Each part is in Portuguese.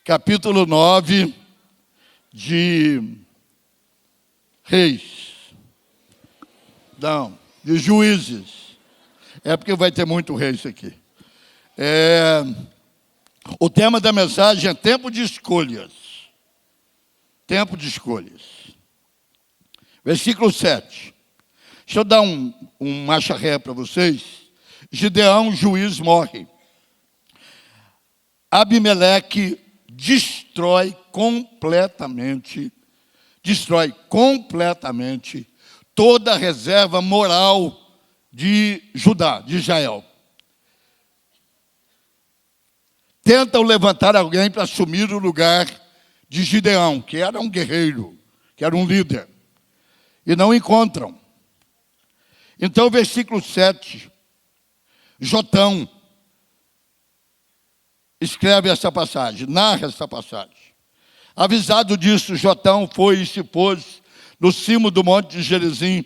capítulo 9 de Reis. Não, de Juízes. É porque vai ter muito reis aqui. O tema da mensagem é tempo de escolhas. Tempo de escolhas. Versículo 7. Deixa eu dar um marcha ré para vocês. Gideão, juiz, morre. Abimeleque destrói completamente toda a reserva moral de Judá, de Israel. Tentam levantar alguém para assumir o lugar de Gideão, que era um guerreiro, que era um líder, e não encontram. Então, versículo 7, Jotão escreve essa passagem, narra essa passagem. Avisado disso, Jotão foi e se pôs no cimo do monte de Gerizim.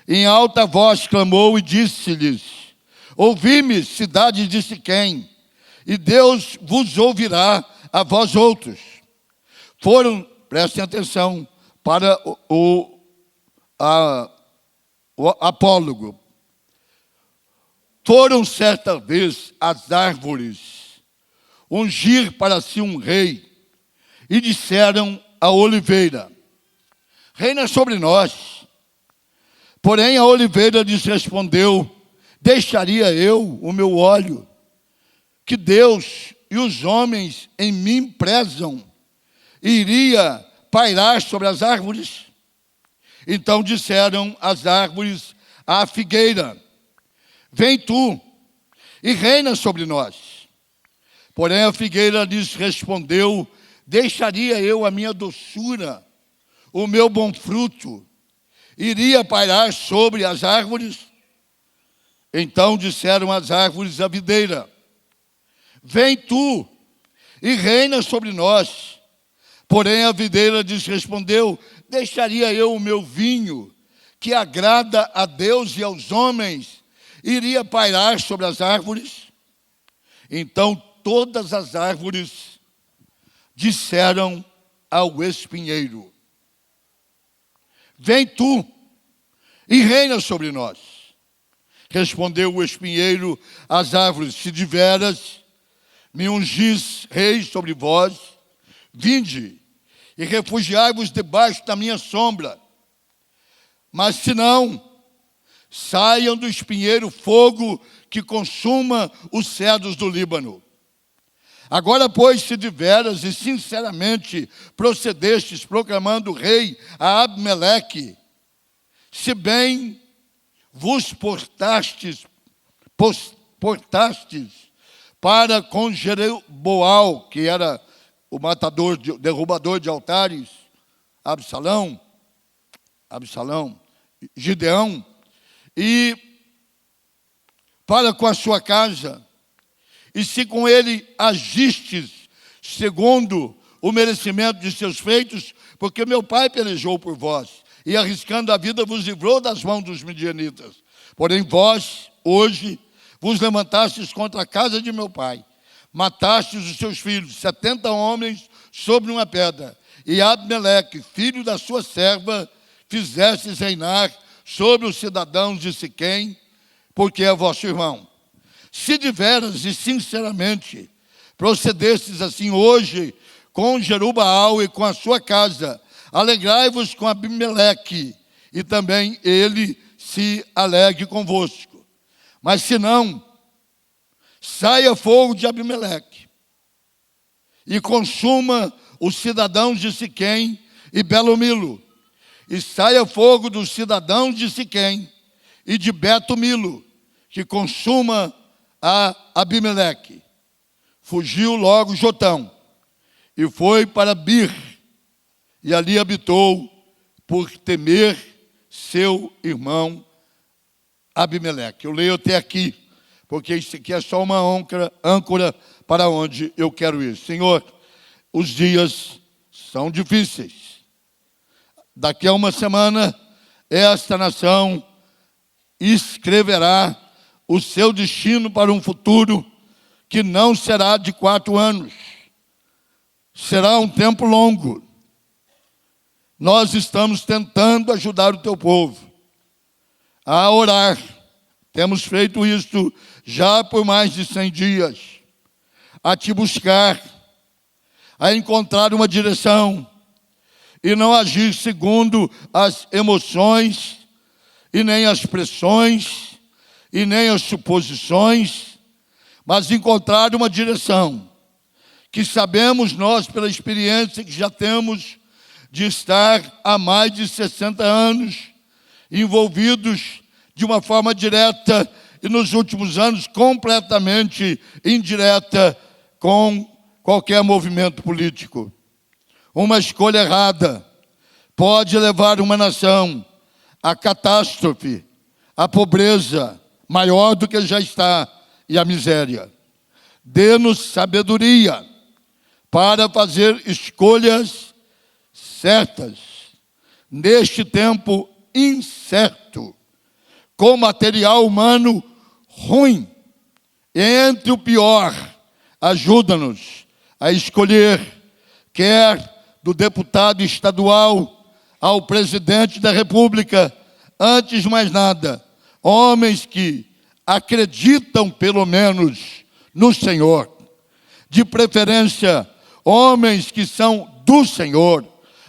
Em alta voz clamou e disse-lhes: ouvi-me, cidade de Siquém, e Deus vos ouvirá a vós outros. Foram, prestem atenção, para o apólogo. Foram certa vez as árvores ungir para si um rei, e disseram à oliveira: reina sobre nós. Porém a oliveira lhes respondeu: deixaria eu o meu óleo, que Deus e os homens em mim prezam, e iria pairar sobre as árvores? Então disseram as árvores à figueira: vem tu e reina sobre nós. Porém a figueira lhes respondeu: deixaria eu a minha doçura, o meu bom fruto, iria pairar sobre as árvores? Então disseram as árvores à videira: vem tu e reina sobre nós. Porém a videira lhes respondeu: deixaria eu o meu vinho, que agrada a Deus e aos homens, iria pairar sobre as árvores? Então todas as árvores disseram ao espinheiro: vem tu e reina sobre nós. Respondeu o espinheiro às árvores: se de veras me ungis rei sobre vós, vinde e refugiai-vos debaixo da minha sombra. Mas se não, saiam do espinheiro fogo que consuma os cedros do Líbano. Agora, pois, se de veras e sinceramente procedestes proclamando rei a Abimeleque, se bem vos portastes para com Jeroboal, que era o matador, derrubador de altares, Gideão, e para com a sua casa, e se com ele agistes segundo o merecimento de seus feitos, porque meu pai pelejou por vós, e arriscando a vida vos livrou das mãos dos midianitas. Porém vós, hoje, vos levantastes contra a casa de meu pai, matastes os seus filhos, 70 homens sobre uma pedra, e Abimeleque, filho da sua serva, fizestes reinar sobre os cidadãos de Siquém, porque é vosso irmão. Se de veras e sinceramente procedestes assim hoje com Jerubaal e com a sua casa, alegrai-vos com Abimeleque, e também ele se alegre convosco. Mas se não, saia fogo de Abimeleque e consuma os cidadãos de Siquém e Belo-Milo, e saia fogo dos cidadãos de Siquém e de Beto-Milo, que consuma a Abimeleque. Fugiu logo Jotão e foi para Bir, e ali habitou por temer seu irmão Abimeleque. Eu leio até aqui, porque isso aqui é só uma âncora para onde eu quero ir. Senhor, os dias são difíceis. Daqui a uma semana, esta nação escreverá o seu destino para um futuro que não será de 4 anos. será um tempo longo. Nós estamos tentando ajudar o teu povo a orar. Temos feito isso já por mais de 100 dias. A te buscar, a encontrar uma direção e não agir segundo as emoções e nem as pressões e nem as suposições, mas encontrar uma direção que sabemos nós, pela experiência que já temos de estar há mais de 60 anos envolvidos de uma forma direta e nos últimos anos completamente indireta com qualquer movimento político. Uma escolha errada pode levar uma nação à catástrofe, à pobreza maior do que já está e à miséria. Dê-nos sabedoria para fazer escolhas certas neste tempo incerto, com material humano ruim. Entre o pior, ajuda-nos a escolher, quer do deputado estadual ao presidente da República, antes de mais nada, homens que acreditam pelo menos no Senhor, de preferência, homens que são do Senhor,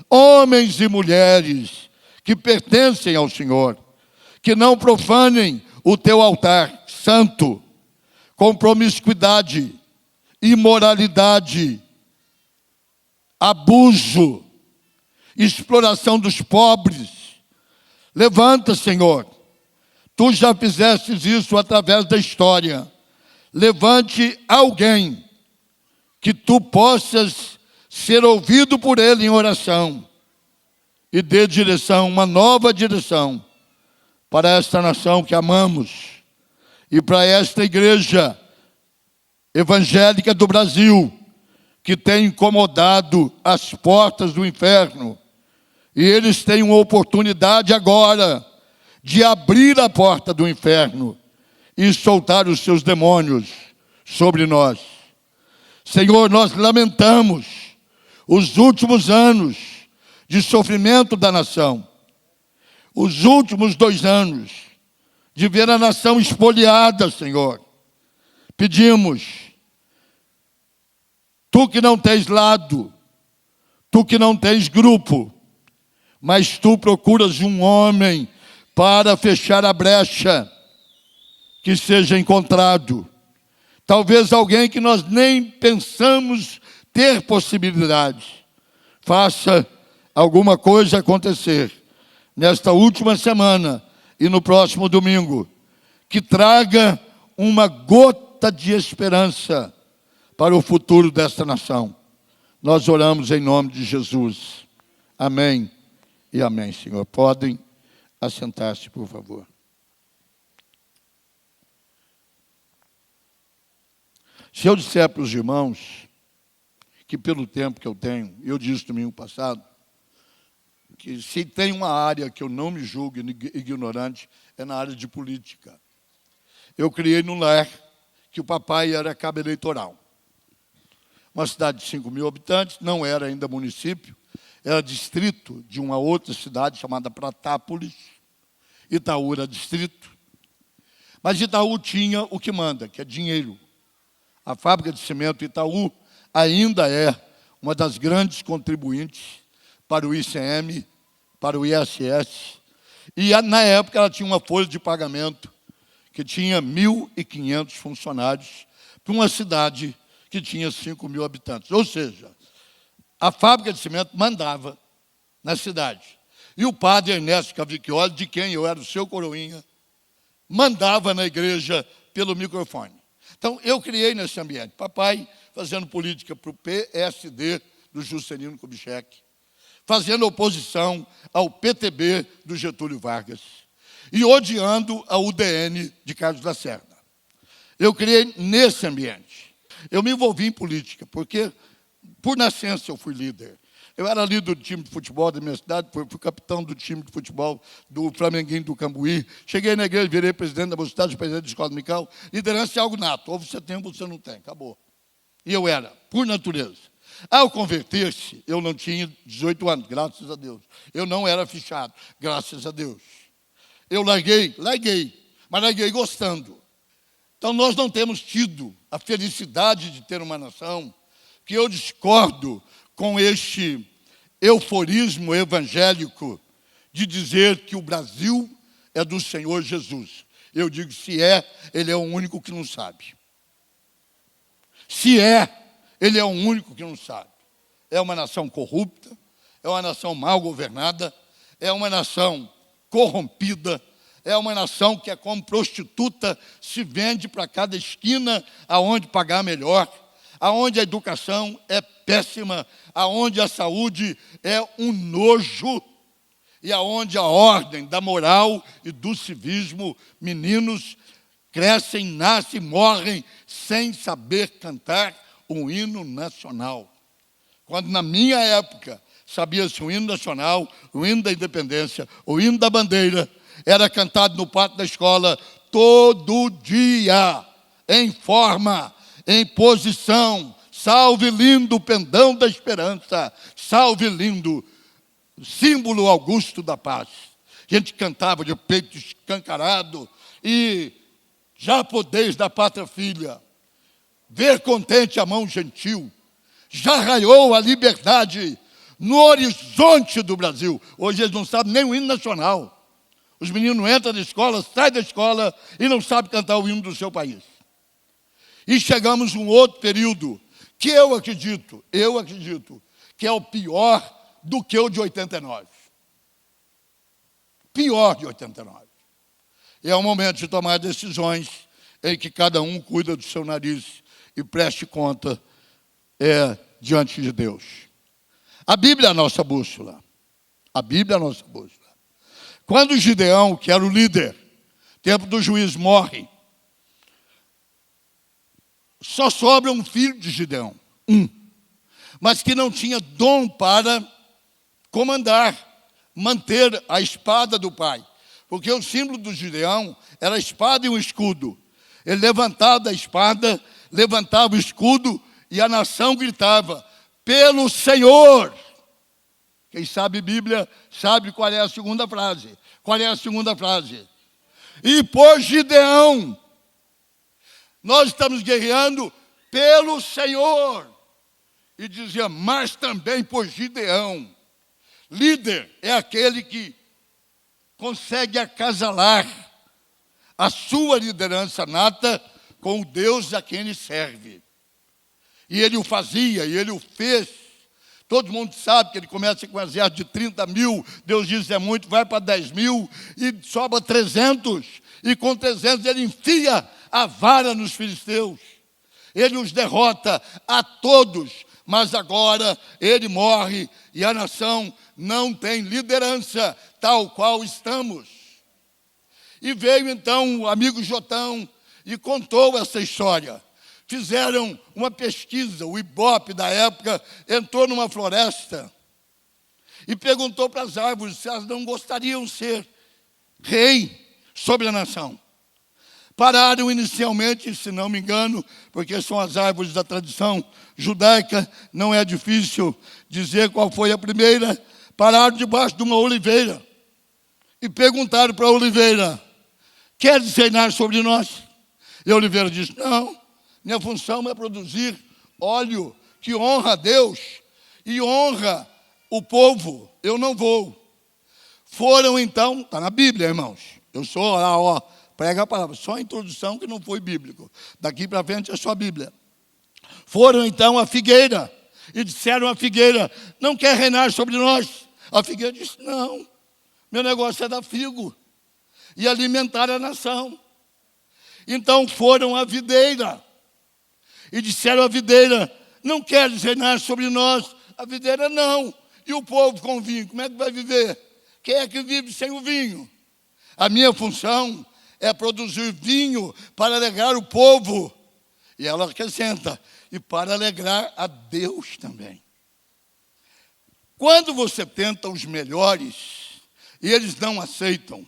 homens e mulheres que pertencem ao Senhor, que não profanem o teu altar santo, com promiscuidade, imoralidade, abuso, exploração dos pobres. Levanta, Senhor, tu já fizestes isso através da história. Levante alguém que tu possas ser ouvido por ele em oração e dê direção, uma nova direção para esta nação que amamos e para esta igreja evangélica do Brasil, que tem incomodado as portas do inferno. E eles têm uma oportunidade agora de abrir a porta do inferno e soltar os seus demônios sobre nós. Senhor, nós lamentamos os últimos anos de sofrimento da nação, os últimos 2 anos de ver a nação espoliada, Senhor. Pedimos, tu que não tens lado, tu que não tens grupo, mas tu procuras um homem para fechar a brecha, que seja encontrado. Talvez alguém que nós nem pensamos ter possibilidade. Faça alguma coisa acontecer nesta última semana e no próximo domingo, que traga uma gota de esperança para o futuro desta nação. Nós oramos em nome de Jesus. Amém e amém, Senhor. Podem assentar-se, por favor. Se eu disser para os irmãos que pelo tempo que eu tenho, eu disse domingo passado, que se tem uma área que eu não me julgo ignorante, é na área de política. Eu criei no lar que o papai era cabo eleitoral. Uma cidade de 5 mil habitantes, não era ainda município, era distrito de uma outra cidade chamada Pratápolis. Itaú era distrito. Mas Itaú tinha o que manda, que é dinheiro. A fábrica de cimento Itaú ainda é uma das grandes contribuintes para o ICM, para o ISS. E na época ela tinha uma folha de pagamento que tinha 1.500 funcionários para uma cidade que tinha 5 mil habitantes. Ou seja, a fábrica de cimento mandava na cidade. E o padre Ernesto Cavicchioli, de quem eu era o seu coroinha, mandava na igreja pelo microfone. Então, eu criei nesse ambiente. Papai fazendo política para o PSD do Juscelino Kubitschek, fazendo oposição ao PTB do Getúlio Vargas e odiando a UDN de Carlos Lacerda. Eu criei nesse ambiente. Eu me envolvi em política, porque, por nascença, eu fui líder. Eu era líder do time de futebol da minha cidade, fui capitão do time de futebol do Flamenguinho do Cambuí. Cheguei na igreja, virei presidente da mocidade, presidente da escola dominical. Liderança é algo nato. Ou você tem ou você não tem. Acabou. E eu era, por natureza. Ao converter-se, eu não tinha 18 anos, graças a Deus. Eu não era fichado, graças a Deus. Eu larguei, mas larguei gostando. Então nós não temos tido a felicidade de ter uma nação, que eu discordo com este euforismo evangélico de dizer que o Brasil é do Senhor Jesus. Eu digo, se é, ele é o único que não sabe. Se é, ele é o único que não sabe. É uma nação corrupta, é uma nação mal governada, é uma nação corrompida, é uma nação que é como prostituta, se vende para cada esquina aonde pagar melhor, aonde a educação é péssima, aonde a saúde é um nojo, e aonde a ordem da moral e do civismo, meninos crescem, nascem, morrem sem saber cantar um hino nacional. Quando na minha época sabia-se o hino nacional, o hino da independência, o hino da bandeira, era cantado no pátio da escola todo dia, em forma, em posição. Salve lindo pendão da esperança, salve lindo símbolo augusto da paz. A gente cantava de peito escancarado e já podeis da pátria filha ver contente a mão gentil. Já raiou a liberdade no horizonte do Brasil. Hoje eles não sabem nem o hino nacional. Os meninos entram na escola, saem da escola e não sabem cantar o hino do seu país. E chegamos a um outro período que eu acredito que é o pior do que o de 89. Pior de 89. E é o momento de tomar decisões em que cada um cuida do seu nariz e preste conta diante de Deus. A Bíblia é a nossa bússola. A Bíblia é a nossa bússola. Quando Gideão, que era o líder, tempo do juiz, morre, só sobra um filho de Gideão, mas que não tinha dom para comandar, manter a espada do pai. Porque o símbolo do Gideão era a espada e um escudo. Ele levantava a espada, levantava o escudo e a nação gritava, pelo Senhor. Quem sabe Bíblia sabe qual é a segunda frase. Qual é a segunda frase? E por Gideão, nós estamos guerreando pelo Senhor. E dizia, mas também por Gideão. Líder é aquele que consegue acasalar a sua liderança nata com o Deus a quem ele serve. E ele o fazia, e ele o fez. Todo mundo sabe que ele começa com um exército de 30 mil, Deus diz é muito, vai para 10 mil, e sobra 300, e com 300 ele enfia a vara nos filisteus. Ele os derrota a todos, mas agora ele morre, e a nação não tem liderança, tal qual estamos. E veio então o amigo Jotão e contou essa história. Fizeram uma pesquisa, o Ibope da época entrou numa floresta e perguntou para as árvores se elas não gostariam de ser rei sobre a nação. Pararam inicialmente, se não me engano, porque são as árvores da tradição judaica, não é difícil dizer qual foi a primeira. Pararam debaixo de uma oliveira e perguntaram para a oliveira, queres reinar sobre nós? E a oliveira disse, não, minha função é produzir óleo que honra a Deus e honra o povo, eu não vou. Foram então, está na Bíblia, irmãos, eu sou lá, prega a palavra, só a introdução que não foi bíblico, daqui para frente é só Bíblia. Foram então à figueira e disseram à figueira, não quer reinar sobre nós? A figueira disse, não, meu negócio é dar figo e alimentar a nação. Então foram à videira e disseram à videira, não queres reinar sobre nós? A videira, não. E o povo com vinho, como é que vai viver? Quem é que vive sem o vinho? A minha função é produzir vinho para alegrar o povo. E ela acrescenta, e para alegrar a Deus também. Quando você tenta os melhores e eles não aceitam,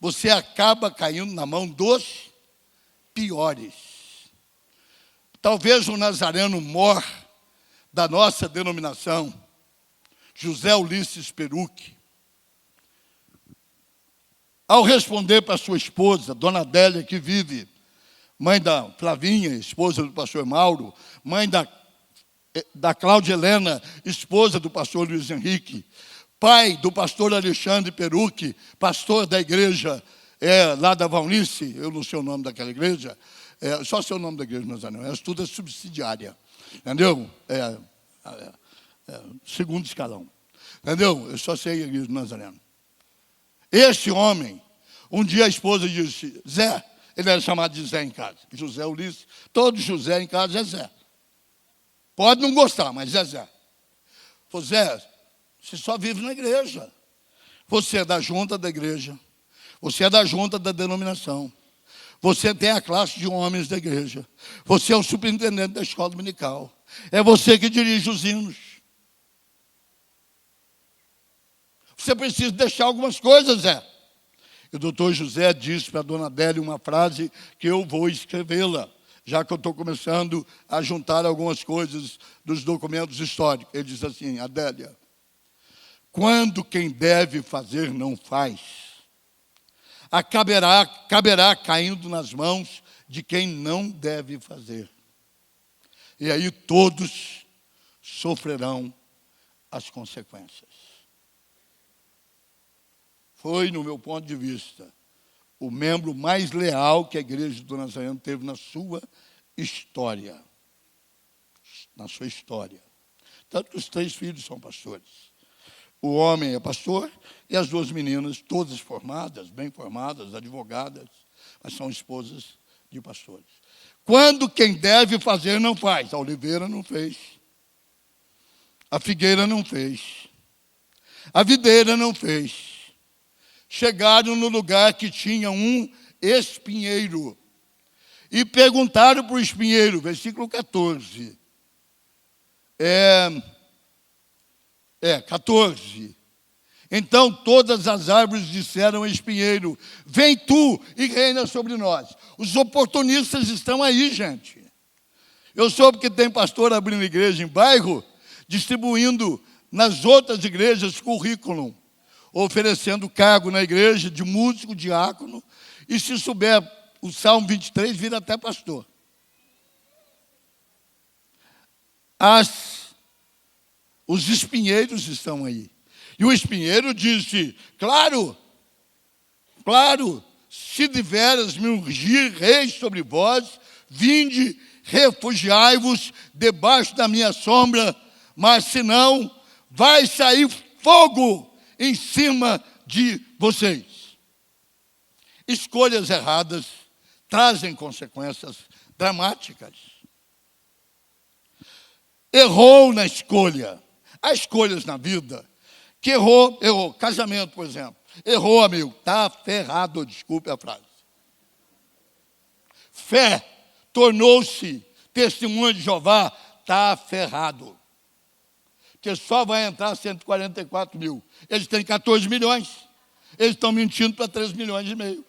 você acaba caindo na mão dos piores. Talvez o nazareno mor da nossa denominação, José Ulisses Perucci, ao responder para sua esposa, Dona Adélia, que vive, mãe da Flavinha, esposa do pastor Mauro, mãe da Cláudia Helena, esposa do pastor Luiz Henrique, pai do pastor Alexandre Perucci, pastor da igreja lá da Valnice, eu não sei o nome daquela igreja, só sei o nome da igreja, mas não, tudo é subsidiária, entendeu? Segundo escalão, entendeu? Eu só sei a igreja do Nazareno. Este homem, um dia a esposa disse, Zé, ele era chamado de Zé em casa, José Ulisses, todo José em casa é Zé. Pode não gostar, mas é Zé. Falei, Zé, você só vive na igreja. Você é da junta da igreja. Você é da junta da denominação. Você tem a classe de homens da igreja. Você é o superintendente da escola dominical. É você que dirige os hinos. Você precisa deixar algumas coisas, Zé. E o doutor José disse para a dona Adélia uma frase que eu vou escrevê-la, já que eu estou começando a juntar algumas coisas dos documentos históricos. Ele diz assim, Adélia, quando quem deve fazer não faz, caberá caindo nas mãos de quem não deve fazer. E aí todos sofrerão as consequências. Foi, no meu ponto de vista, o membro mais leal que a igreja do Nazareno teve na sua história. Na sua história. Tanto que os 3 filhos são pastores. O homem é pastor e as 2 meninas, todas formadas, bem formadas, advogadas, mas são esposas de pastores. Quando quem deve fazer não faz. A oliveira não fez. A figueira não fez. A videira não fez. Chegaram no lugar que tinha um espinheiro. E perguntaram para o espinheiro, versículo 14. 14. Então todas as árvores disseram ao espinheiro, vem tu e reina sobre nós. Os oportunistas estão aí, gente. Eu soube que tem pastor abrindo igreja em bairro, distribuindo nas outras igrejas currículo, oferecendo cargo na igreja de músico, diácono, e se souber o Salmo 23, vira até pastor. Os espinheiros estão aí. E o espinheiro disse, claro, se deveras me ungir rei sobre vós, vinde, refugiai-vos debaixo da minha sombra, mas se não, vai sair fogo em cima de vocês. Escolhas erradas trazem consequências dramáticas. Errou na escolha. Há escolhas na vida que errou. Casamento, por exemplo. Errou, amigo. Está ferrado, desculpe a frase. Fé tornou-se testemunha de Jeová. Está ferrado. Porque só vai entrar 144 mil. Eles têm 14 milhões. Eles estão mentindo para 3 milhões e meio.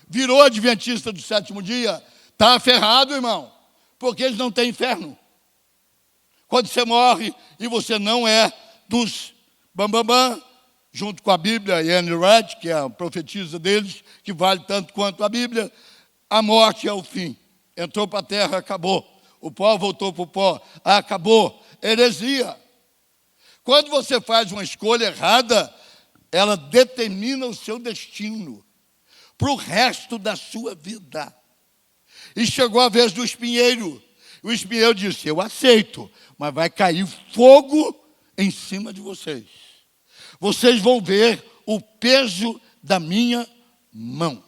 Virou adventista do 7º dia. Está ferrado, irmão. Porque eles não têm inferno. Quando você morre e você não é dos bambambam, junto com a Bíblia, e Anne Wright, que é a profetisa deles, que vale tanto quanto a Bíblia, a morte é o fim. Entrou para a terra, acabou. O pó voltou para o pó, acabou. Heresia. Quando você faz uma escolha errada, ela determina o seu destino para o resto da sua vida. E chegou a vez do espinheiro. O espinheiro disse, eu aceito, mas vai cair fogo em cima de vocês. Vocês vão ver o peso da minha mão.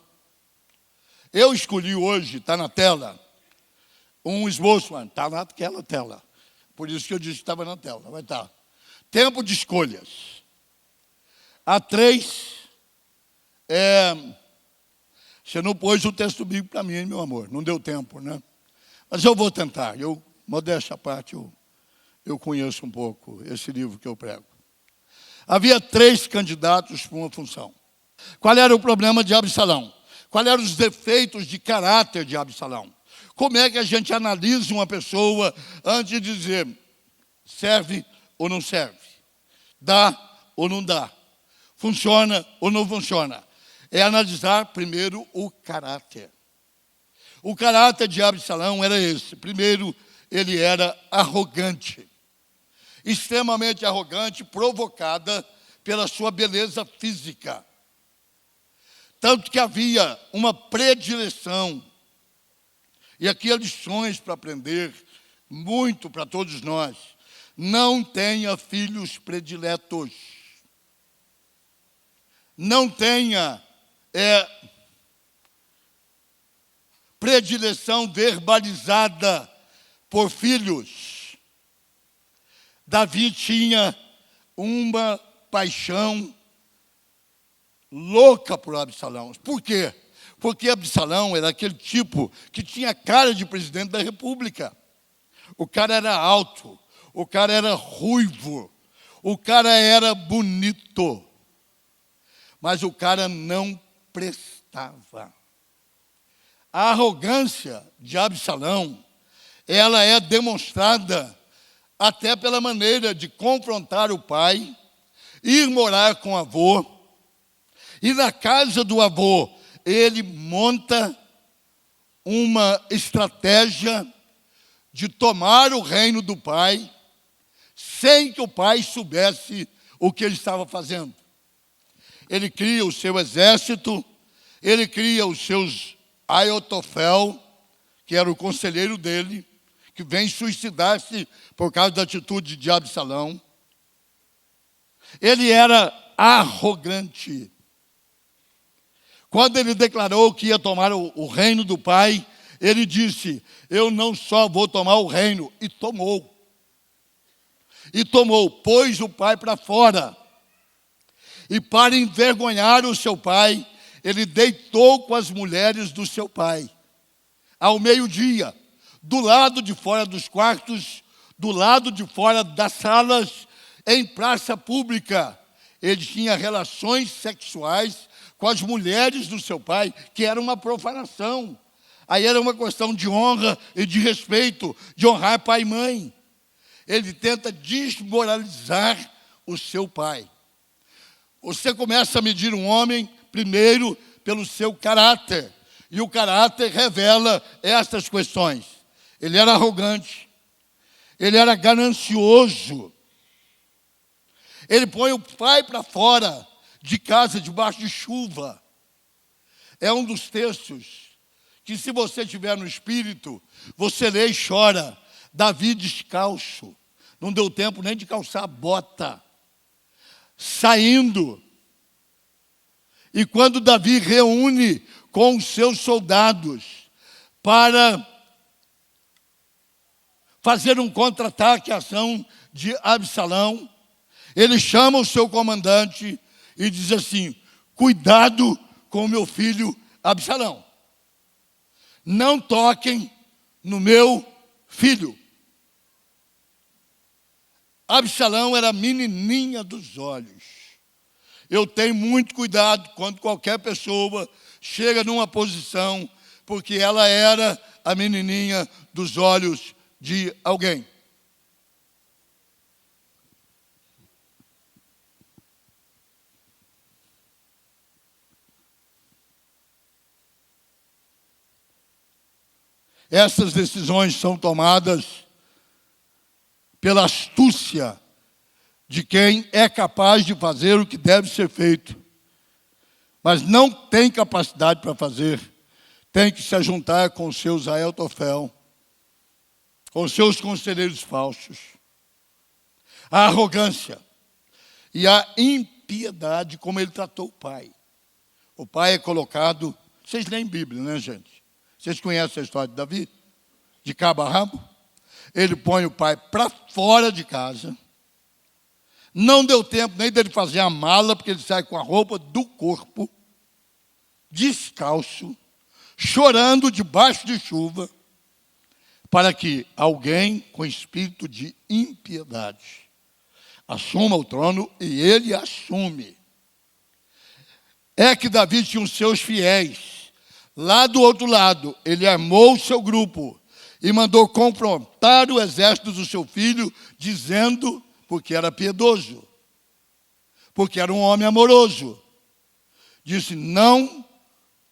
Eu escolhi hoje, está na tela, um esboço, está naquela tela. Por isso que eu disse que estava na tela, vai estar. Tempo de escolhas. Há 3. Você não pôs o texto bíblico para mim, meu amor. Não deu tempo, né? Mas eu vou tentar. Modéstia à parte, eu conheço um pouco esse livro que eu prego. Havia 3 candidatos para uma função. Qual era o problema de Absalão? Quais eram os defeitos de caráter de Absalão? Como é que a gente analisa uma pessoa antes de dizer serve ou não serve? Dá ou não dá? Funciona ou não funciona? É analisar primeiro o caráter. O caráter de Absalão era esse. Primeiro, ele era arrogante. Extremamente arrogante, provocada pela sua beleza física. Tanto que havia uma predileção. E aqui há lições para aprender, muito para todos nós. Não tenha filhos prediletos. Não tenha predileção verbalizada por filhos. Davi tinha uma paixão louca por Absalão. Por quê? Porque Absalão era aquele tipo que tinha cara de presidente da República. O cara era alto, o cara era ruivo, o cara era bonito, mas o cara não prestava. A arrogância de Absalão, ela é demonstrada até pela maneira de confrontar o pai, ir morar com o avô, e na casa do avô ele monta uma estratégia de tomar o reino do pai, sem que o pai soubesse o que ele estava fazendo. Ele cria o seu exército, ele cria os seus Aiotofel, que era o conselheiro dele, que vem suicidar-se por causa da atitude de Absalão. Ele era arrogante. Quando ele declarou que ia tomar o reino do pai, ele disse, eu não só vou tomar o reino, e tomou. E tomou, pôs o pai para fora. E para envergonhar o seu pai, ele deitou com as mulheres do seu pai. Ao meio-dia, do lado de fora dos quartos, do lado de fora das salas, em praça pública, ele tinha relações sexuais com as mulheres do seu pai, que era uma profanação. Aí era uma questão de honra e de respeito, de honrar pai e mãe. Ele tenta desmoralizar o seu pai. Você começa a medir um homem, primeiro, pelo seu caráter. E o caráter revela estas questões. Ele era arrogante. Ele era ganancioso. Ele põe o pai para fora de casa, debaixo de chuva. É um dos textos que, se você estiver no espírito, você lê e chora. Davi descalço. Não deu tempo nem de calçar a bota. Saindo. E quando Davi reúne com os seus soldados para fazer um contra-ataque à ação de Absalão, ele chama o seu comandante e diz assim, cuidado com o meu filho Absalão. Não toquem no meu filho. Absalão era a menininha dos olhos. Eu tenho muito cuidado quando qualquer pessoa chega numa posição, porque ela era a menininha dos olhos de alguém. Essas decisões são tomadas pela astúcia de quem é capaz de fazer o que deve ser feito, mas não tem capacidade para fazer, tem que se ajuntar com os seus Aiotofel, com os seus conselheiros falsos. A arrogância e a impiedade, como ele tratou o pai. O pai é colocado, vocês leem Bíblia, né, gente? Vocês conhecem a história de Davi? De cabo a rabo? Ele põe o pai para fora de casa. Não deu tempo nem dele fazer a mala, porque ele sai com a roupa do corpo, descalço, chorando debaixo de chuva, para que alguém com espírito de impiedade assuma o trono, e ele assume. É que Davi tinha os seus fiéis. Lá do outro lado, ele armou o seu grupo e mandou confrontar o exército do seu filho, dizendo, porque era piedoso, porque era um homem amoroso, disse: não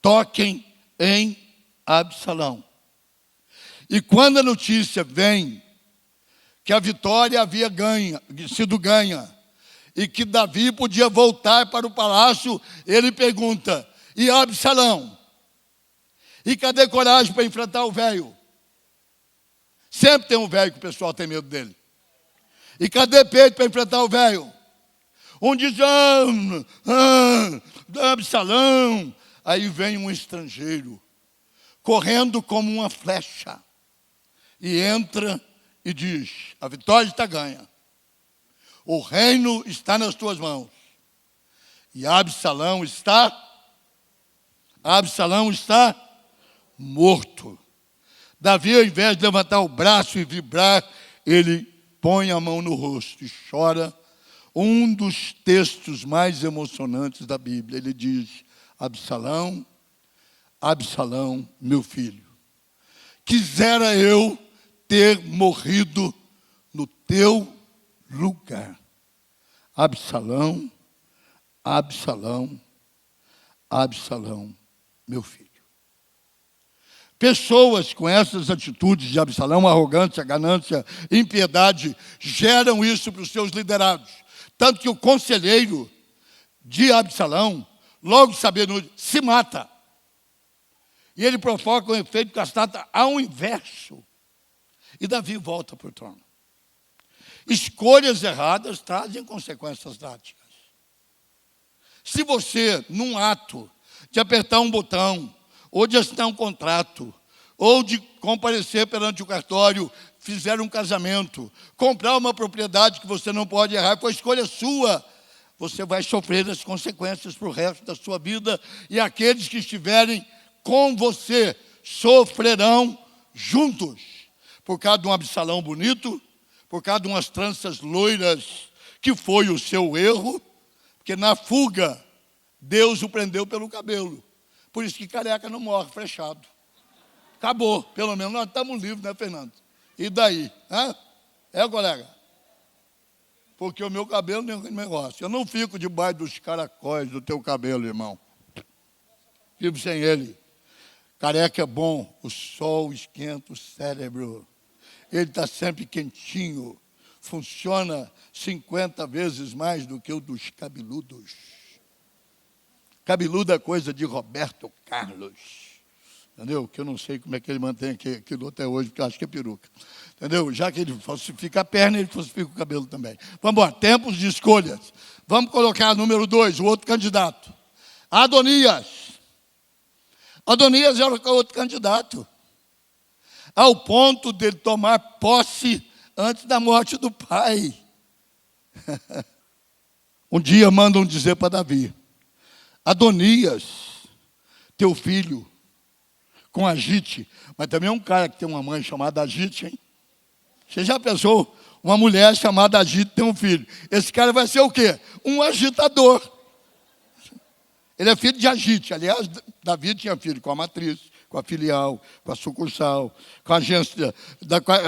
toquem em Absalão. E quando a notícia vem que a vitória havia sido ganha e que Davi podia voltar para o palácio, ele pergunta: e Absalão? E cadê coragem para enfrentar o velho? Sempre tem um velho que o pessoal tem medo dele. E cadê peito para enfrentar o velho? Um diz: Absalão. Aí vem um estrangeiro, correndo como uma flecha, e entra e diz: a vitória está ganha. O reino está nas tuas mãos. E Absalão está morto. Davi, ao invés de levantar o braço e vibrar, ele põe a mão no rosto e chora. Um dos textos mais emocionantes da Bíblia. Ele diz: Absalão, Absalão, meu filho, quisera eu ter morrido no teu lugar. Absalão, Absalão, Absalão, meu filho. Pessoas com essas atitudes de Absalão, arrogância, ganância, impiedade, geram isso para os seus liderados. Tanto que o conselheiro de Absalão, logo sabendo, se mata. E ele provoca um efeito cascata ao inverso. E Davi volta para o trono. Escolhas erradas trazem consequências drásticas. Se você, num ato de apertar um botão, ou de assinar um contrato, ou de comparecer perante o cartório, fizer um casamento, comprar uma propriedade que você não pode errar, foi escolha sua, você vai sofrer as consequências para o resto da sua vida, e aqueles que estiverem com você sofrerão juntos, por causa de um Absalão bonito, por causa de umas tranças loiras, que foi o seu erro, porque na fuga, Deus o prendeu pelo cabelo. Por isso que careca não morre, fechado. Acabou, pelo menos nós estamos livres, né, Fernando? E daí? Colega? Porque o meu cabelo não é negócio. Eu não fico debaixo dos caracóis do teu cabelo, irmão. Vivo sem ele. Careca é bom, o sol esquenta o cérebro. Ele está sempre quentinho. Funciona 50 vezes mais do que o dos cabeludos. Cabeludo é coisa de Roberto Carlos. Entendeu? Que eu não sei como é que ele mantém aquilo até hoje, porque eu acho que é peruca. Entendeu? Já que ele falsifica a perna, ele falsifica o cabelo também. Vamos embora, tempos de escolhas. Vamos colocar número 2, o outro candidato. Adonias. Adonias era o outro candidato. Ao ponto de ele tomar posse antes da morte do pai. Um dia mandam dizer para Davi: Adonias, teu filho, com Agite, mas também é um cara que tem uma mãe chamada Agite, hein? Você já pensou? Uma mulher chamada Agite tem um filho. Esse cara vai ser o quê? Um agitador. Ele é filho de Agite. Aliás, Davi tinha filho com a matriz, com a filial, com a sucursal, com a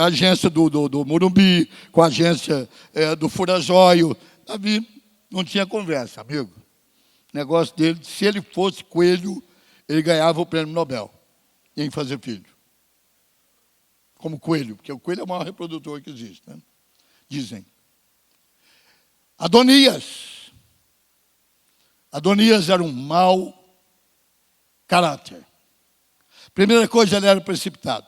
agência do Morumbi, com a agência do Furazóio. Davi não tinha conversa, amigo. O negócio dele, se ele fosse coelho, ele ganhava o prêmio Nobel em fazer filho. Como coelho, porque o coelho é o maior reprodutor que existe, né? Dizem. Adonias era um mau caráter. Primeira coisa, ele era precipitado.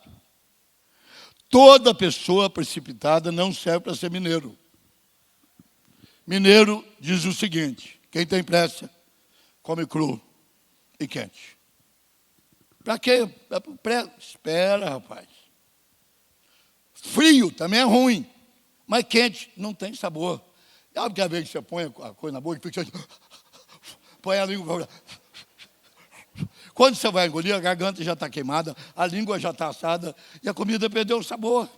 Toda pessoa precipitada não serve para ser mineiro. Mineiro diz o seguinte: quem tem pressa, come cru e quente. Para quê? Espera, rapaz. Frio também é ruim, mas quente não tem sabor. Sabe que às vezes você põe a coisa na boca e fica assim, põe a língua. Quando você vai engolir, a garganta já está queimada, a língua já está assada e a comida perdeu o sabor.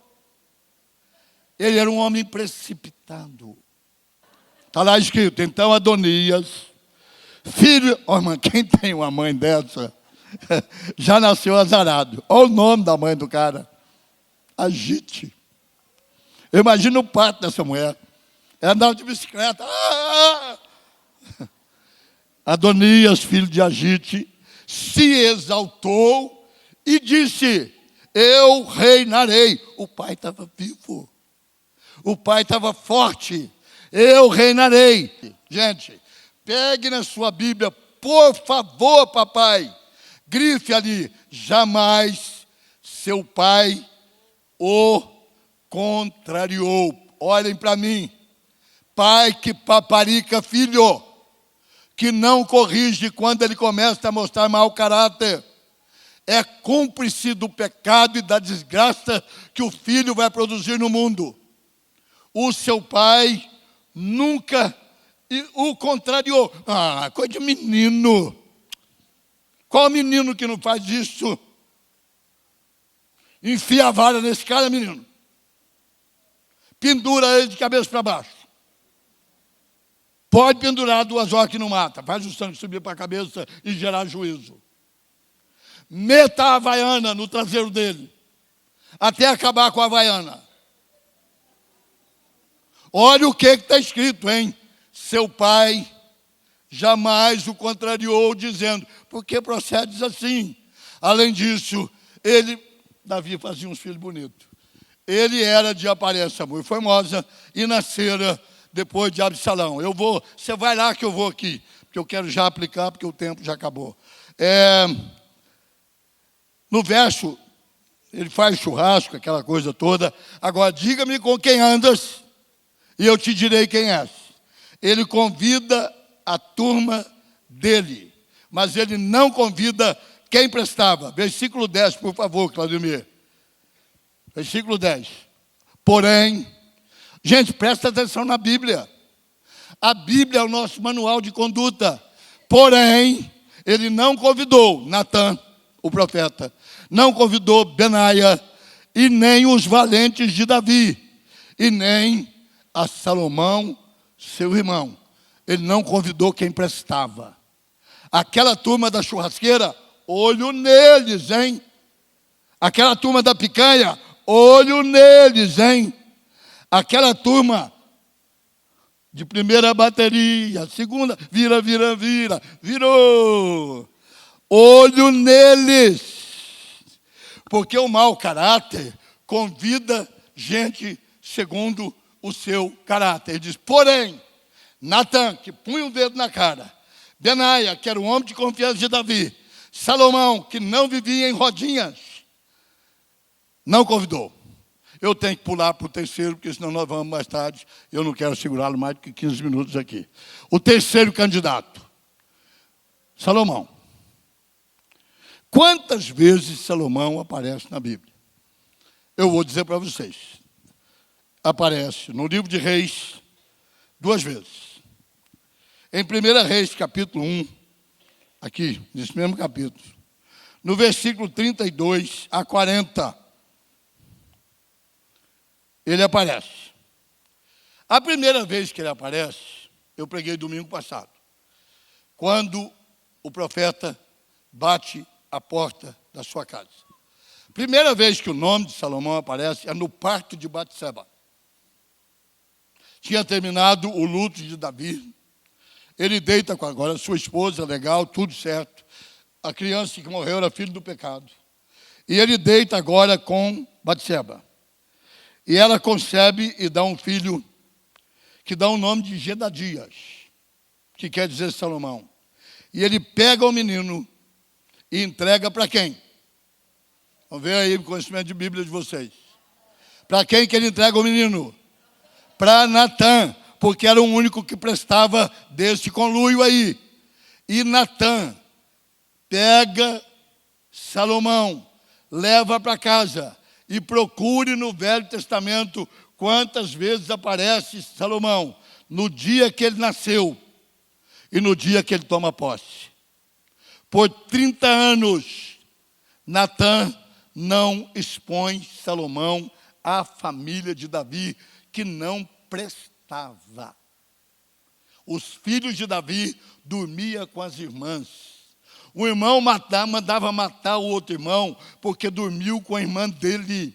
Ele era um homem precipitado. Está lá escrito: então Adonias, filho, irmã, quem tem uma mãe dessa, já nasceu azarado. Olha o nome da mãe do cara. Agite. Imagina o parto dessa mulher. Ela andava de bicicleta. Adonias, filho de Agite, se exaltou e disse: eu reinarei. O pai estava vivo. O pai estava forte. Eu reinarei. Gente, pegue na sua Bíblia, por favor, papai. Grife ali: jamais seu pai o contrariou. Olhem para mim. Pai que paparica filho, que não corrige quando ele começa a mostrar mau caráter, é cúmplice do pecado e da desgraça que o filho vai produzir no mundo. O seu pai nunca o contrariou. Coisa de menino. Qual menino que não faz isso? Enfia a vara nesse cara, menino. Pendura ele de cabeça para baixo. Pode pendurar 2 horas que não mata. Faz o sangue subir para a cabeça e gerar juízo. Meta a havaiana no traseiro dele, até acabar com a havaiana. Olha o que está escrito, hein? Seu pai jamais o contrariou, dizendo: por que procedes assim? Além disso, Davi fazia uns filhos bonitos. Ele era de aparência muito formosa e nascera depois de Absalão. Você vai lá que eu vou aqui, porque eu quero já aplicar, porque o tempo já acabou. No verso, ele faz churrasco, aquela coisa toda. Agora, diga-me com quem andas, e eu te direi quem és. Ele convida a turma dele, mas ele não convida quem prestava. Versículo 10, por favor, Claudemir. Versículo 10. Porém, gente, presta atenção na Bíblia. A Bíblia é o nosso manual de conduta. Porém, ele não convidou Natã, o profeta, não convidou Benaia, e nem os valentes de Davi, e nem a Salomão, seu irmão. Ele não convidou quem prestava. Aquela turma da churrasqueira, olho neles, hein? Aquela turma da picanha, olho neles, hein? Aquela turma de primeira bateria, segunda, virou. Olho neles. Porque o mau caráter convida gente segundo o seu caráter. Ele diz: porém, Natã, que punha o dedo na cara, Benaia, que era o homem de confiança de Davi, Salomão, que não vivia em rodinhas, não convidou. Eu tenho que pular para o terceiro, porque senão nós vamos mais tarde. Eu não quero segurá-lo mais do que 15 minutos aqui. O terceiro candidato, Salomão. Quantas vezes Salomão aparece na Bíblia? Eu vou dizer para vocês. Aparece no livro de Reis 2 vezes. Em 1 Reis, capítulo 1, aqui, nesse mesmo capítulo, no versículo 32 a 40, ele aparece. A primeira vez que ele aparece, eu preguei domingo passado, quando o profeta bate a porta da sua casa. Primeira vez que o nome de Salomão aparece é no parto de Batseba. Tinha terminado o luto de Davi. Ele deita com agora sua esposa, legal, tudo certo. A criança que morreu era filho do pecado. E ele deita agora com Batseba. E ela concebe e dá um filho que dá o nome de Jedadias, que quer dizer Salomão. E ele pega o menino e entrega para quem? Vamos ver aí o conhecimento de Bíblia de vocês. Para quem que ele entrega o menino? Para Natã, porque era o único que prestava desse conluio aí. E Natã pega Salomão, leva para casa e procure no Velho Testamento quantas vezes aparece Salomão no dia que ele nasceu e no dia que ele toma posse. Por 30 anos, Natã não expõe Salomão à família de Davi, que não prestava. Os filhos de Davi dormiam com as irmãs. O irmão mandava matar o outro irmão porque dormiu com a irmã dele.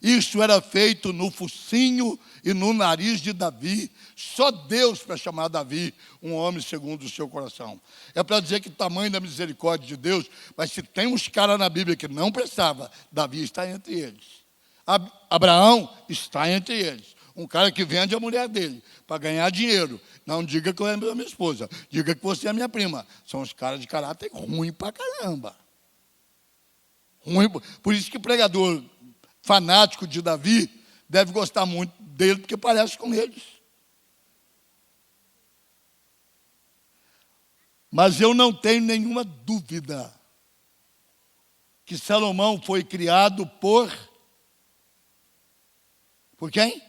Isso era feito no focinho e no nariz de Davi. Só Deus para chamar Davi um homem segundo o seu coração. É para dizer que o tamanho da misericórdia de Deus, mas se tem uns caras na Bíblia que não prestava, Davi está entre eles. Abraão está entre eles. Um cara que vende a mulher dele para ganhar dinheiro. Não diga que eu amo a minha esposa, diga que você é minha prima. São os caras de caráter ruim para caramba. Ruim. Por isso que pregador fanático de Davi deve gostar muito dele, porque parece com eles. Mas eu não tenho nenhuma dúvida que Salomão foi criado por quem?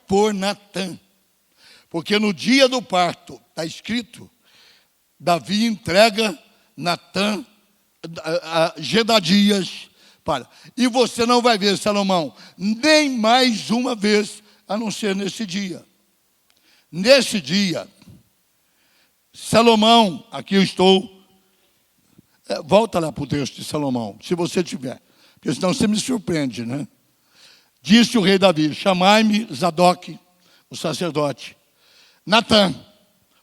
Por Natã. Porque no dia do parto, está escrito, Davi entrega Natã a Gedadias para. E você não vai ver Salomão nem mais uma vez, a não ser nesse dia. Nesse dia, Salomão, aqui eu estou, volta lá para o texto de Salomão, se você tiver, porque senão você me surpreende, né? Disse o rei Davi, chamai-me Zadok, o sacerdote, Natã,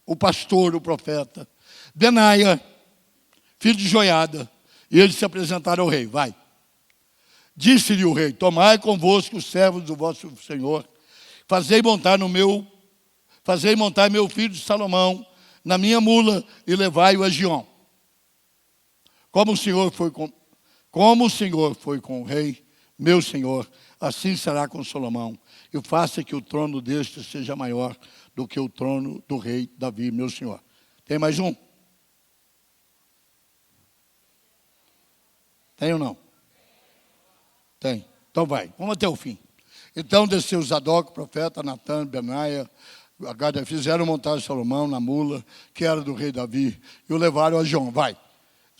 o pastor, o profeta, Benaia, filho de Joiada, e eles se apresentaram ao rei, vai. Disse-lhe o rei, tomai convosco os servos do vosso senhor, fazei montar meu filho Salomão na minha mula e levai-o a Giom. Como o Senhor foi com o rei, meu senhor, assim será com Salomão. E faça que o trono deste seja maior do que o trono do rei Davi, meu senhor. Tem mais um? Tem ou não? Tem. Então vai, vamos até o fim. Então desceu Zadok, o profeta, Natã, Benaia, Agada, fizeram montar Salomão na mula, que era do rei Davi, e o levaram a Giom. Vai.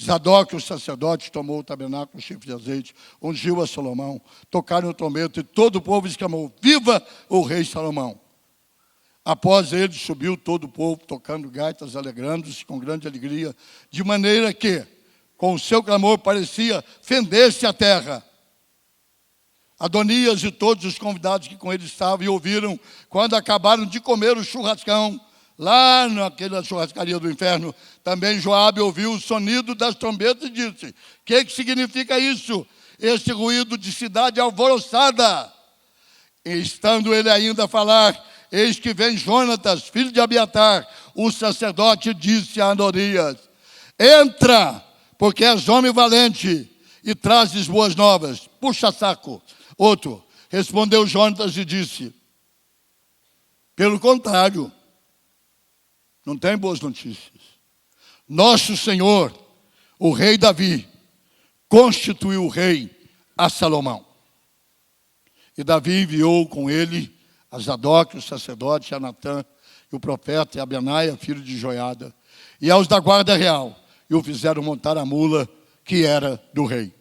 Zadok, o sacerdote, tomou o tabernáculo, o chifre de azeite, ungiu a Salomão, tocaram o trombeta, e todo o povo exclamou, viva o rei Salomão. Após ele, subiu todo o povo, tocando gaitas, alegrando-se com grande alegria, de maneira que, com o seu clamor, parecia fender-se a terra. Adonias e todos os convidados que com ele estavam e ouviram, quando acabaram de comer o churrascão, lá naquela churrascaria do inferno, também Joabe ouviu o sonido das trombetas e disse, o que significa isso? Este ruído de cidade alvoroçada. E estando ele ainda a falar, eis que vem Jonatas, filho de Abiatar, o sacerdote, disse a Adonias, entra, porque és homem valente e trazes boas novas. Puxa saco. Outro, respondeu Jonatas e disse, pelo contrário, não tem boas notícias. Nosso Senhor, o rei Davi, constituiu o rei a Salomão. E Davi enviou com ele a Zadok, o sacerdote, a Natã, e o profeta, e a Benaia, filho de Joiada, e aos da guarda real, e o fizeram montar a mula que era do rei.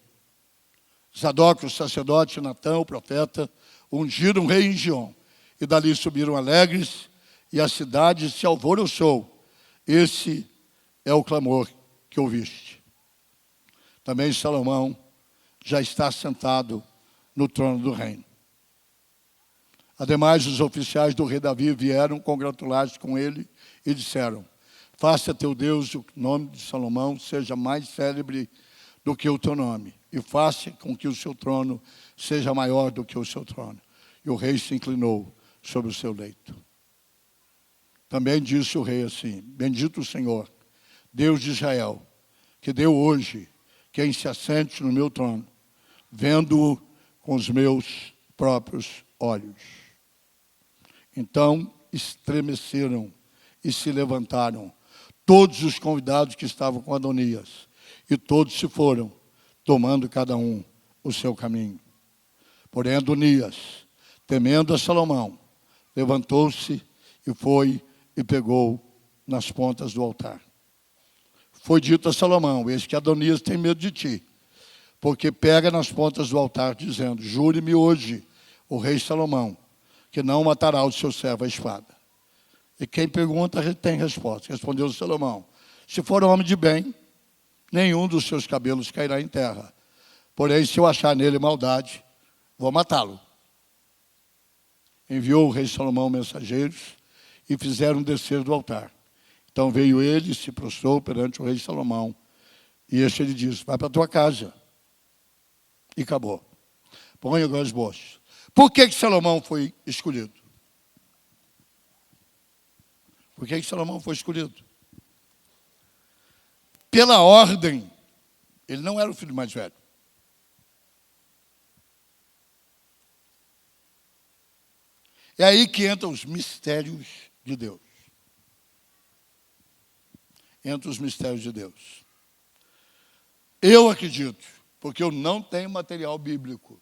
Zadok, o sacerdote, e Natã, o profeta, ungiram o rei em Giom, e dali subiram alegres, e a cidade se alvoroçou. Esse é o clamor que ouviste. Também Salomão já está sentado no trono do reino. Ademais, os oficiais do rei Davi vieram congratular-se com ele e disseram, faça teu Deus o nome de Salomão seja mais célebre do que o teu nome, e faça com que o seu trono seja maior do que o seu trono. E o rei se inclinou sobre o seu leito. Também disse o rei assim, bendito o Senhor, Deus de Israel, que deu hoje quem se assente no meu trono, vendo-o com os meus próprios olhos. Então estremeceram e se levantaram todos os convidados que estavam com Adonias, e todos se foram, tomando cada um o seu caminho. Porém Adonias, temendo a Salomão, levantou-se e foi e pegou nas pontas do altar. Foi dito a Salomão, eis que Adonias tem medo de ti, porque pega nas pontas do altar, dizendo, jure-me hoje, o rei Salomão, que não matará o seu servo à espada. E quem pergunta tem resposta. Respondeu Salomão, se for homem de bem, nenhum dos seus cabelos cairá em terra. Porém, se eu achar nele maldade, vou matá-lo. Enviou o rei Salomão mensageiros e fizeram descer do altar. Então veio ele e se prostrou perante o rei Salomão. E este lhe disse: vai para a tua casa. E acabou. Põe agora os bois. Por que Salomão foi escolhido? Por que Salomão foi escolhido? Pela ordem. Ele não era o filho mais velho. É aí que entram os mistérios de Deus. Entra os mistérios de Deus. Eu acredito, porque eu não tenho material bíblico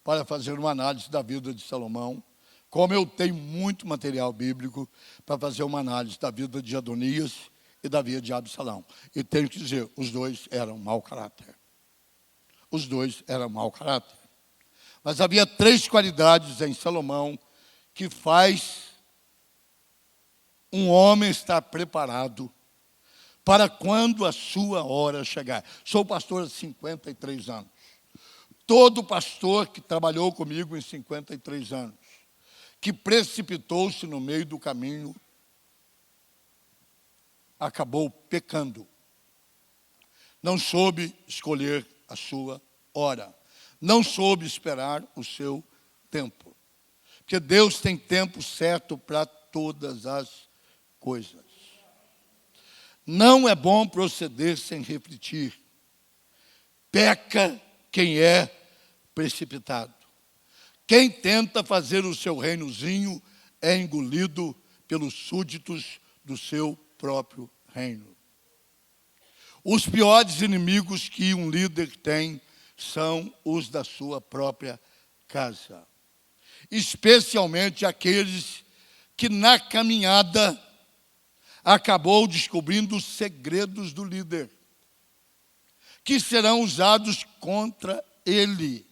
para fazer uma análise da vida de Salomão, como eu tenho muito material bíblico para fazer uma análise da vida de Adonias e da vida de Absalão. E tenho que dizer, os dois eram mau caráter. Os dois eram mau caráter. Mas havia 3 qualidades em Salomão que faz um homem estar preparado para quando a sua hora chegar. Sou pastor há 53 anos. Todo pastor que trabalhou comigo em 53 anos, que precipitou-se no meio do caminho, acabou pecando. Não soube escolher a sua hora. Não soube esperar o seu tempo. Porque Deus tem tempo certo para todas as coisas. Não é bom proceder sem refletir. Peca quem é precipitado. Quem tenta fazer o seu reinozinho é engolido pelos súditos do seu próprio reino. Os piores inimigos que um líder tem são os da sua própria casa. Especialmente aqueles que na caminhada acabou descobrindo os segredos do líder, que serão usados contra ele,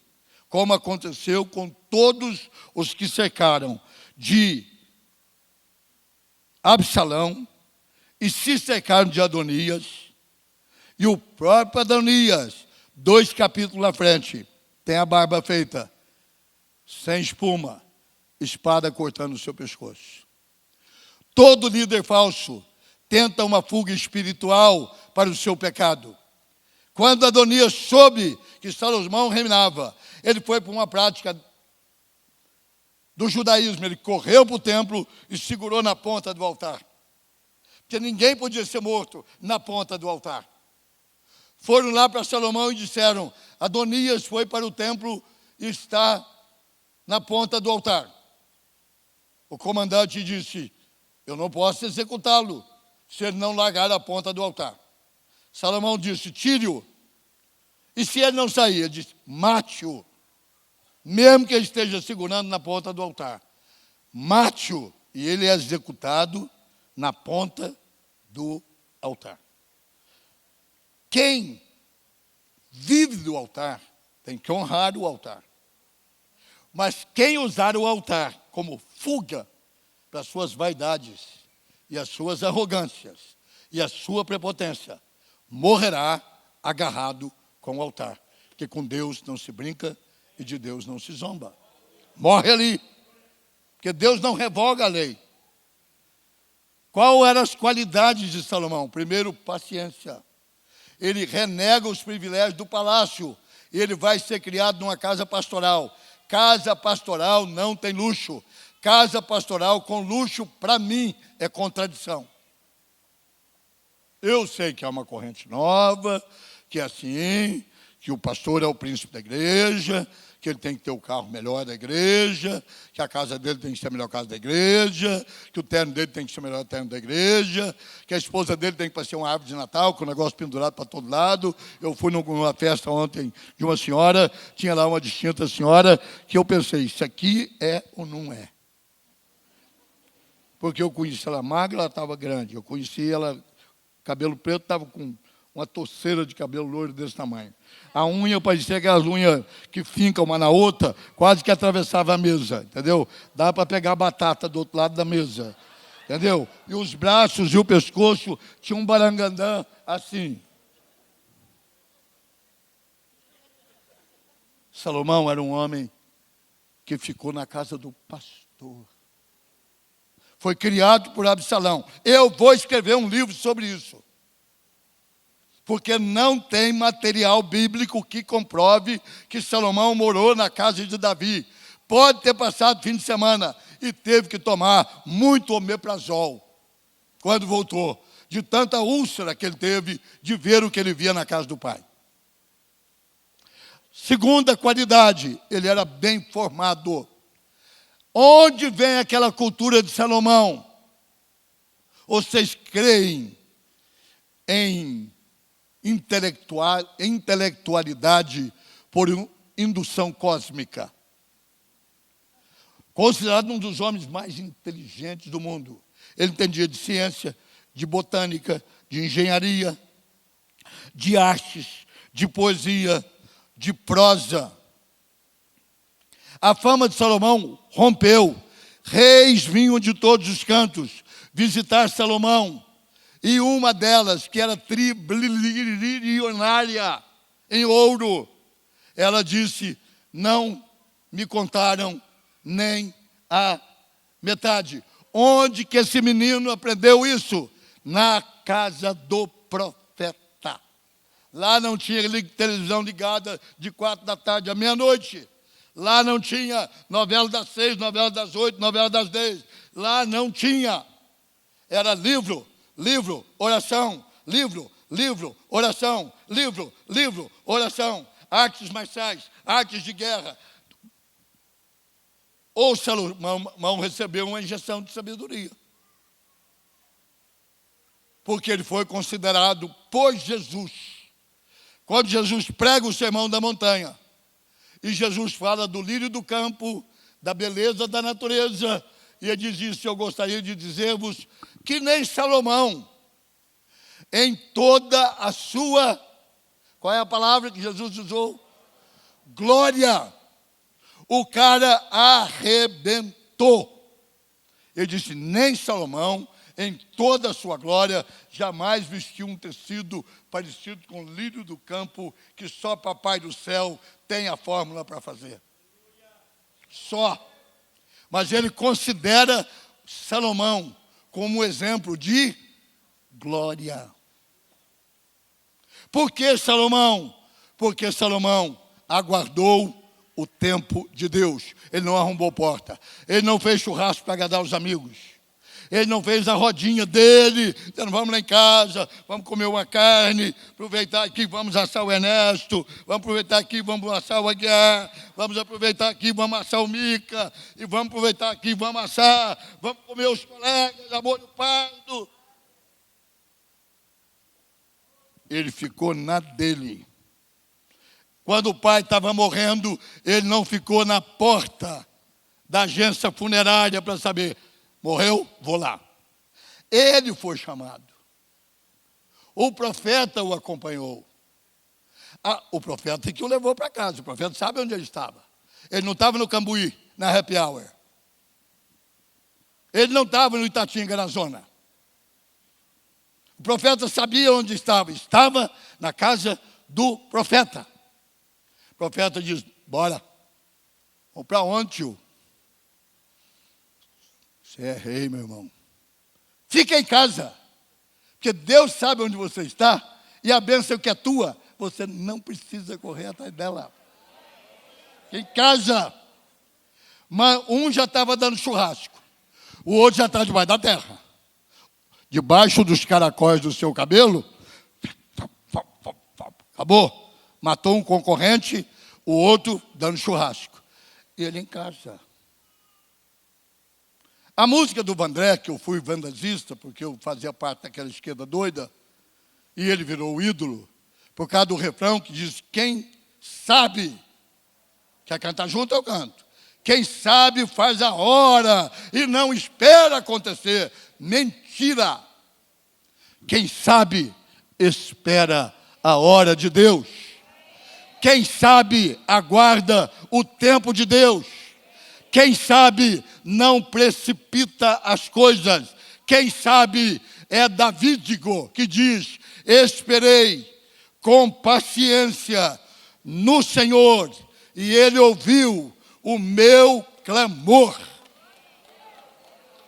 como aconteceu com todos os que cercaram de Absalão e se cercaram de Adonias. E o próprio Adonias, 2 capítulos à frente, tem a barba feita, sem espuma, espada cortando o seu pescoço. Todo líder falso tenta uma fuga espiritual para o seu pecado. Quando Adonias soube que Salomão reinava, ele foi para uma prática do judaísmo. Ele correu para o templo e segurou na ponta do altar. Porque ninguém podia ser morto na ponta do altar. Foram lá para Salomão e disseram: Adonias foi para o templo e está na ponta do altar. O comandante disse: eu não posso executá-lo se ele não largar a ponta do altar. Salomão disse: tire-o. E se ele não sair, ele disse: mate-o. Mesmo que ele esteja segurando na ponta do altar. Mate-o. E ele é executado na ponta do altar. Quem vive do altar tem que honrar o altar. Mas quem usar o altar como fuga para as suas vaidades e as suas arrogâncias e a sua prepotência, morrerá agarrado com o altar. Porque com Deus não se brinca e de Deus não se zomba. Morre ali. Porque Deus não revoga a lei. Qual eram as qualidades de Salomão? Primeiro, paciência. Ele renega os privilégios do palácio e ele vai ser criado numa casa pastoral. Casa pastoral não tem luxo. Casa pastoral com luxo, para mim, é contradição. Eu sei que é uma corrente nova, que é assim, que o pastor é o príncipe da igreja, que ele tem que ter o carro melhor da igreja, que a casa dele tem que ser a melhor casa da igreja, que o terno dele tem que ser o melhor terno da igreja, que a esposa dele tem que parecer uma árvore de Natal, com o negócio pendurado para todo lado. Eu fui numa festa ontem de uma senhora, tinha lá uma distinta senhora, que eu pensei: isso aqui é ou não é? Porque eu conheci ela magra, ela estava grande. Eu conheci ela, cabelo preto, estava com uma torceira de cabelo loiro desse tamanho. A unha parecia aquelas unhas que fincam uma na outra, quase que atravessava a mesa, entendeu? Dava para pegar a batata do outro lado da mesa, entendeu? E os braços e o pescoço tinham um barangandã assim. Salomão era um homem que ficou na casa do pastor. Foi criado por Absalão. Eu vou escrever um livro sobre isso. Porque não tem material bíblico que comprove que Salomão morou na casa de Davi. Pode ter passado fim de semana e teve que tomar muito omeprazol quando voltou, de tanta úlcera que ele teve de ver o que ele via na casa do pai. Segunda qualidade, ele era bem formado. Onde vem aquela cultura de Salomão? Vocês creem em intelectualidade por indução cósmica? Considerado um dos homens mais inteligentes do mundo. Ele entendia de ciência, de botânica, de engenharia, de artes, de poesia, de prosa. A fama de Salomão rompeu. Reis vinham de todos os cantos visitar Salomão. E uma delas, que era trilionária em ouro, ela disse: não me contaram nem a metade. Onde que esse menino aprendeu isso? Na casa do profeta. Lá não tinha televisão ligada de 4 da tarde à meia-noite. Lá não tinha novela das 6, novela das 8, novela das 10. Lá não tinha. Era livro, oração, livro, oração, livro, oração. Artes marciais, artes de guerra. Ou Salomão recebeu uma injeção de sabedoria. Porque ele foi considerado por Jesus. Quando Jesus prega o sermão da montanha, e Jesus fala do lírio do campo, da beleza da natureza, e ele diz isso: eu gostaria de dizer-vos que nem Salomão, em toda a sua, qual é a palavra que Jesus usou? Glória. O cara arrebentou. Ele disse: nem Salomão, em toda a sua glória, jamais vestiu um tecido parecido com o lírio do campo, que só Papai do céu tem a fórmula para fazer. Só. Mas ele considera Salomão como exemplo de glória. Por que Salomão? Porque Salomão aguardou o tempo de Deus. Ele não arrombou porta. Ele não fez churrasco para agradar os amigos. Ele não fez a rodinha dele, dizendo: vamos lá em casa, vamos comer uma carne, aproveitar aqui, vamos assar o Ernesto, vamos aproveitar aqui, vamos assar o Aguiar, vamos aproveitar aqui, vamos assar o Mica, e vamos aproveitar aqui, vamos assar, vamos comer os colegas, amor do pardo. Ele ficou na dele. Quando o pai estava morrendo, ele não ficou na porta da agência funerária para saber: morreu? Vou lá. Ele foi chamado. O profeta o acompanhou. O profeta que o levou para casa. O profeta sabe onde ele estava. Ele não estava no Cambuí, na Happy Hour. Ele não estava no Itatinga, na zona. O profeta sabia onde estava. Estava na casa do profeta. O profeta diz: bora. Vamos para onde, tio? Você é rei, meu irmão. Fica em casa. Porque Deus sabe onde você está. E a bênção que é tua, você não precisa correr atrás dela. Fica em casa. Mas um já estava dando churrasco. O outro já está debaixo da terra. Debaixo dos caracóis do seu cabelo. Acabou. Matou um concorrente, o outro dando churrasco. E ele em casa. A música do Vandré, que eu fui vandazista, porque eu fazia parte daquela esquerda doida, e ele virou o ídolo, por causa do refrão que diz: quem sabe, quer cantar junto, eu canto. Quem sabe faz a hora e não espera acontecer. Mentira. Quem sabe espera a hora de Deus. Quem sabe aguarda o tempo de Deus. Quem sabe não precipita as coisas. Quem sabe é Davídico que diz: esperei com paciência no Senhor, e ele ouviu o meu clamor.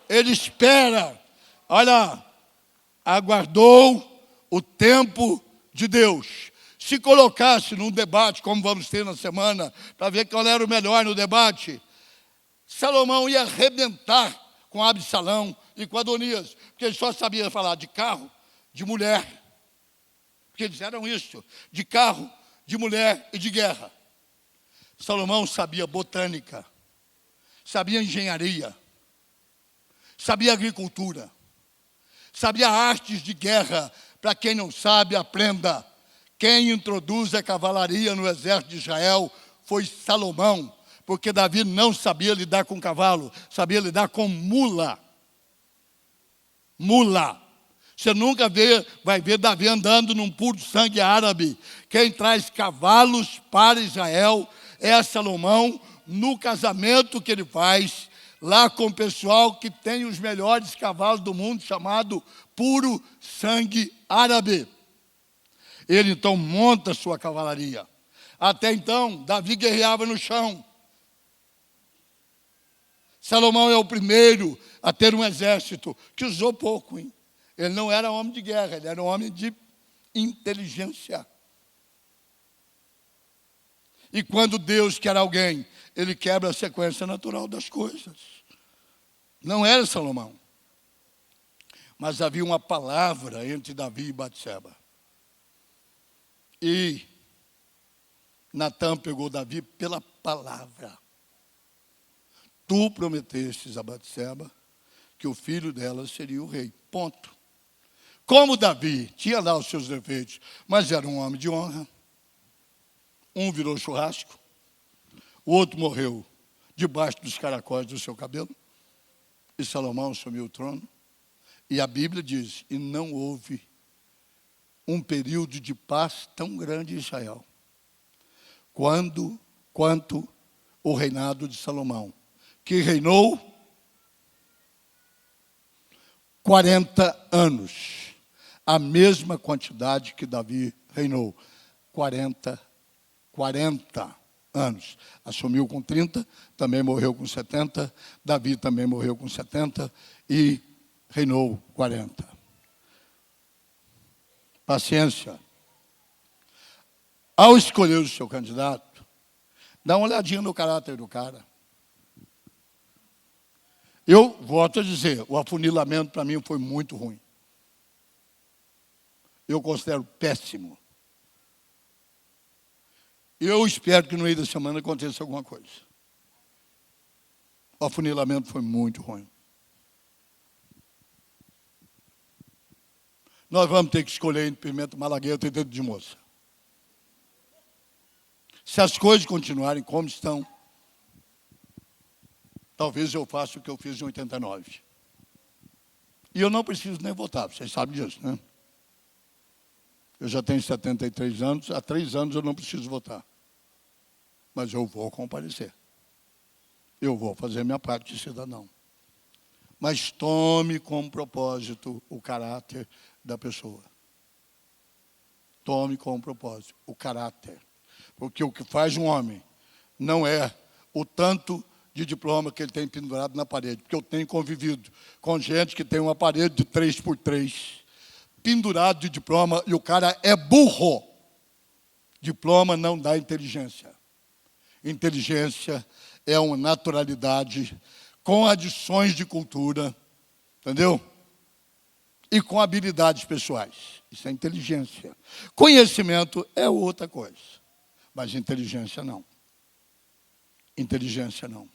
Ele espera, olha, aguardou o tempo de Deus. Se colocasse num debate, como vamos ter na semana, para ver qual era o melhor no debate, Salomão ia arrebentar com Absalão e com Adonias, porque ele só sabia falar de carro, de mulher, porque eles eram isso, de carro, de mulher e de guerra. Salomão sabia botânica, sabia engenharia, sabia agricultura, sabia artes de guerra. Para quem não sabe, aprenda. Quem introduz a cavalaria no exército de Israel foi Salomão, porque Davi não sabia lidar com cavalo, sabia lidar com mula. Mula. Você nunca vai ver Davi andando num puro sangue árabe. Quem traz cavalos para Israel é Salomão, no casamento que ele faz lá com o pessoal que tem os melhores cavalos do mundo, chamado puro sangue árabe. Ele então monta sua cavalaria. Até então, Davi guerreava no chão. Salomão é o primeiro a ter um exército, que usou pouco, hein? Ele não era homem de guerra, ele era um homem de inteligência. E quando Deus quer alguém, ele quebra a sequência natural das coisas. Não era Salomão. Mas havia uma palavra entre Davi e Batseba. E Natã pegou Davi pela palavra. Tu prometestes a Batseba que o filho dela seria o rei. Ponto. Como Davi tinha lá os seus defeitos, mas era um homem de honra. Um virou churrasco, o outro morreu debaixo dos caracóis do seu cabelo, e Salomão assumiu o trono. E a Bíblia diz, e não houve um período de paz tão grande em Israel, quanto o reinado de Salomão, que reinou 40 anos, a mesma quantidade que Davi reinou, 40 anos. Assumiu com 30, também morreu com 70, Davi também morreu com 70 e reinou 40. Paciência. Ao escolher o seu candidato, dá uma olhadinha no caráter do cara. Eu volto a dizer, o afunilamento para mim foi muito ruim. Eu considero péssimo. Eu espero que no meio da semana aconteça alguma coisa. O afunilamento foi muito ruim. Nós vamos ter que escolher entre pimenta malagueta e dedo de moça. Se as coisas continuarem como estão, talvez eu faça o que eu fiz em 89. E eu não preciso nem votar, vocês sabem disso, né? Eu já tenho 73 anos, há 3 anos eu não preciso votar. Mas eu vou comparecer. Eu vou fazer minha parte de cidadão. Mas tome como propósito o caráter da pessoa. Tome como propósito o caráter. Porque o que faz um homem não é o tanto de diploma que ele tem pendurado na parede. Porque eu tenho convivido com gente que tem uma parede de 3x3, pendurado de diploma, e o cara é burro. Diploma não dá inteligência. Inteligência é uma naturalidade com adições de cultura, entendeu? E com habilidades pessoais. Isso é inteligência. Conhecimento é outra coisa, mas inteligência não. Inteligência não.